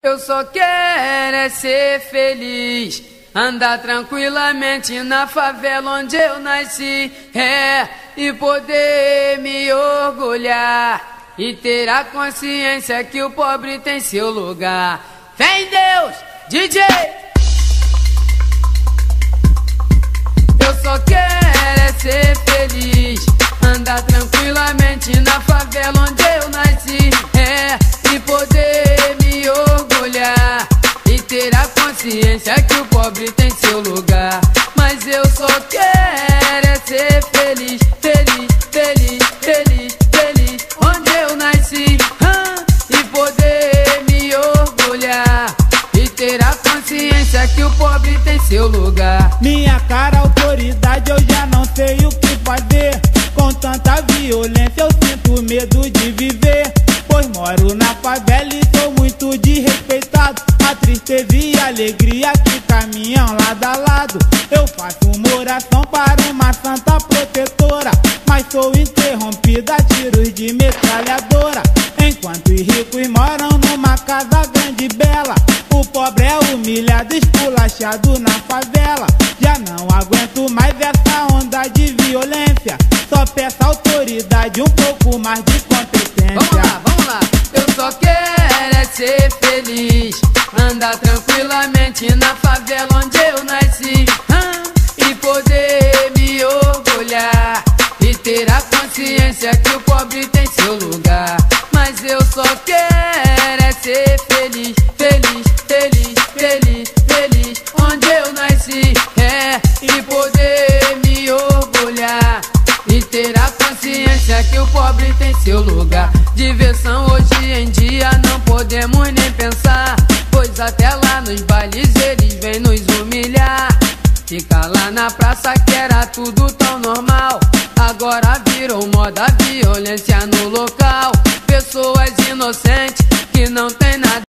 Eu só quero é ser feliz, andar tranquilamente na favela onde eu nasci, e poder me orgulhar e ter a consciência que o pobre tem seu lugar. Vem Deus, DJ! Eu só quero é ser feliz, andar tranquilamente na favela onde eu nasci, e poder me orgulhar e ter a consciência que o pobre tem seu lugar. Mas eu só quero é ser feliz, feliz, feliz, feliz, feliz onde eu nasci, e poder me orgulhar e ter a consciência que o pobre tem seu lugar. Minha cara, autoridade, eu já não sei o que fazer. Com tanta violência eu sinto medo de viver, pois moro na favela e sou muito desrespeitado. A tristeza e a alegria que caminham lado a lado. Eu faço uma oração para uma santa protetora, mas sou interrompida a tiros de metralhadora. Enquanto os ricos moram numa casa grande e bela, o pobre é humilhado, esculachado na favela. Já não aguento mais essa onda de violência, só peço autoridade, um pouco mais de competência. Vamos lá, eu só quero é ser feliz, andar tranquilamente na favela onde eu nasci, e poder me orgulhar e ter a consciência que o pobre tem seu lugar. Mas eu só quero é ser feliz, feliz, feliz, feliz, feliz onde eu nasci, e poder me orgulhar e ter a consciência que o pobre tem seu lugar. Diversão hoje em dia não podemos nem pensar, pois até lá nos bailes eles vêm nos humilhar. Fica lá na praça que era tudo tão normal, agora virou moda a violência no local. Pessoas inocentes que não tem nada